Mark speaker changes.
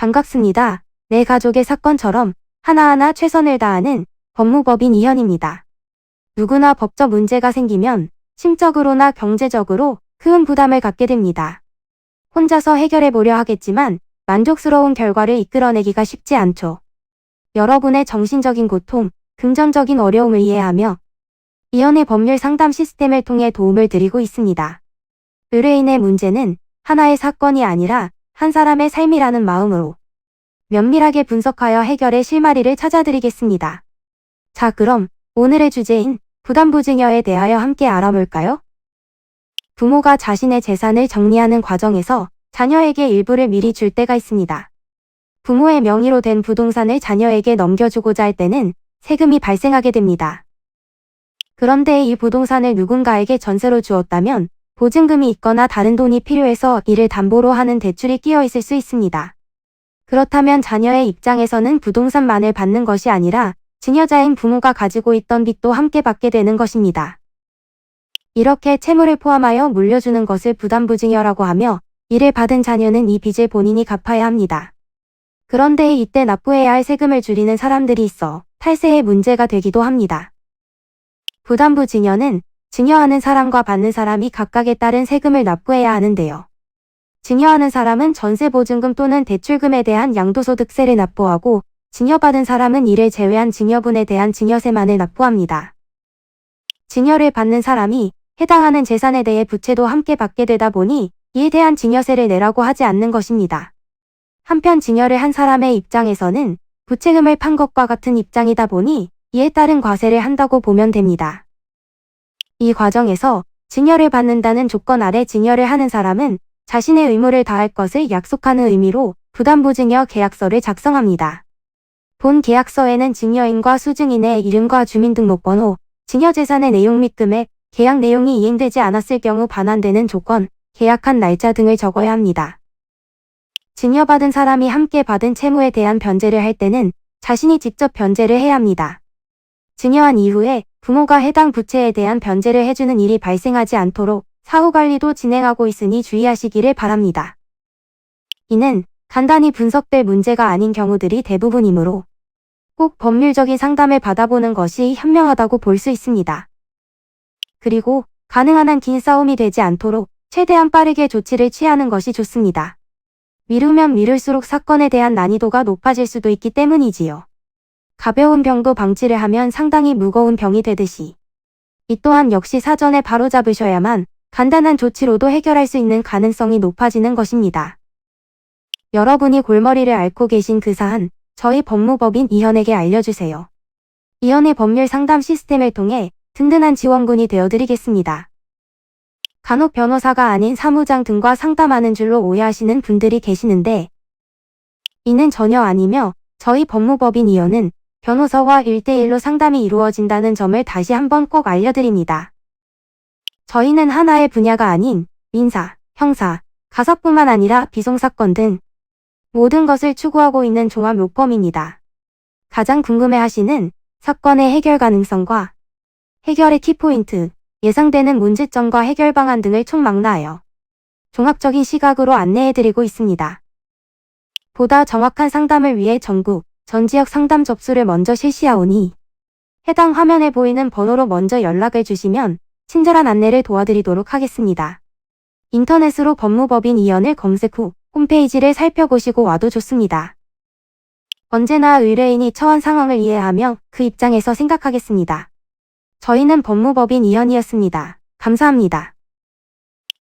Speaker 1: 반갑습니다. 내 가족의 사건처럼 하나하나 최선을 다하는 법무법인 이현입니다. 누구나 법적 문제가 생기면 심적으로나 경제적으로 큰 부담을 갖게 됩니다. 혼자서 해결해 보려 하겠지만 만족스러운 결과를 이끌어내기가 쉽지 않죠. 여러분의 정신적인 고통, 금전적인 어려움을 이해하며 이현의 법률 상담 시스템을 통해 도움을 드리고 있습니다. 의뢰인의 문제는 하나의 사건이 아니라 한 사람의 삶이라는 마음으로 면밀하게 분석하여 해결의 실마리를 찾아드리겠습니다. 자, 그럼 오늘의 주제인 부담부증여에 대하여 함께 알아볼까요? 부모가 자신의 재산을 정리하는 과정에서 자녀에게 일부를 미리 줄 때가 있습니다. 부모의 명의로 된 부동산을 자녀에게 넘겨주고자 할 때는 세금이 발생하게 됩니다. 그런데 이 부동산을 누군가에게 전세로 주었다면 보증금이 있거나 다른 돈이 필요해서 이를 담보로 하는 대출이 끼어 있을 수 있습니다. 그렇다면 자녀의 입장에서는 부동산만을 받는 것이 아니라 증여자인 부모가 가지고 있던 빚도 함께 받게 되는 것입니다. 이렇게 채무를 포함하여 물려주는 것을 부담부증여라고 하며 이를 받은 자녀는 이 빚을 본인이 갚아야 합니다. 그런데 이때 납부해야 할 세금을 줄이는 사람들이 있어 탈세의 문제가 되기도 합니다. 부담부증여는 증여하는 사람과 받는 사람이 각각에 따른 세금을 납부해야 하는데요. 증여하는 사람은 전세보증금 또는 대출금에 대한 양도소득세를 납부하고 증여받은 사람은 이를 제외한 증여분에 대한 증여세만을 납부합니다. 증여를 받는 사람이 해당하는 재산에 대해 부채도 함께 받게 되다 보니 이에 대한 증여세를 내라고 하지 않는 것입니다. 한편 증여를 한 사람의 입장에서는 부채금을 판 것과 같은 입장이다 보니 이에 따른 과세를 한다고 보면 됩니다. 이 과정에서 증여를 받는다는 조건 아래 증여를 하는 사람은 자신의 의무를 다할 것을 약속하는 의미로 부담부증여 계약서를 작성합니다. 본 계약서에는 증여인과 수증인의 이름과 주민등록번호, 증여재산의 내용 및 금액, 계약 내용이 이행되지 않았을 경우 반환되는 조건, 계약한 날짜 등을 적어야 합니다. 증여받은 사람이 함께 받은 채무에 대한 변제를 할 때는 자신이 직접 변제를 해야 합니다. 증여한 이후에 부모가 해당 부채에 대한 변제를 해주는 일이 발생하지 않도록 사후관리도 진행하고 있으니 주의하시기를 바랍니다. 이는 간단히 분석될 문제가 아닌 경우들이 대부분이므로 꼭 법률적인 상담을 받아보는 것이 현명하다고 볼 수 있습니다. 그리고 가능한 한 긴 싸움이 되지 않도록 최대한 빠르게 조치를 취하는 것이 좋습니다. 미루면 미룰수록 사건에 대한 난이도가 높아질 수도 있기 때문이지요. 가벼운 병도 방치를 하면 상당히 무거운 병이 되듯이 이 또한 역시 사전에 바로잡으셔야만 간단한 조치로도 해결할 수 있는 가능성이 높아지는 것입니다. 여러분이 골머리를 앓고 계신 그 사안, 저희 법무법인 이현에게 알려주세요. 이현의 법률 상담 시스템을 통해 든든한 지원군이 되어드리겠습니다. 간혹 변호사가 아닌 사무장 등과 상담하는 줄로 오해하시는 분들이 계시는데 이는 전혀 아니며 저희 법무법인 이현은 변호사와 1대1로 상담이 이루어진다는 점을 다시 한번 꼭 알려드립니다. 저희는 하나의 분야가 아닌 민사, 형사, 가사뿐만 아니라 비송사건 등 모든 것을 추구하고 있는 종합 로펌입니다. 가장 궁금해하시는 사건의 해결 가능성과 해결의 키포인트, 예상되는 문제점과 해결 방안 등을 총망라하여 종합적인 시각으로 안내해드리고 있습니다. 보다 정확한 상담을 위해 전국, 전 지역 상담 접수를 먼저 실시하오니 해당 화면에 보이는 번호로 먼저 연락을 주시면 친절한 안내를 도와드리도록 하겠습니다. 인터넷으로 법무법인 이현을 검색 후 홈페이지를 살펴보시고 와도 좋습니다. 언제나 의뢰인이 처한 상황을 이해하며 그 입장에서 생각하겠습니다. 저희는 법무법인 이현이었습니다. 감사합니다.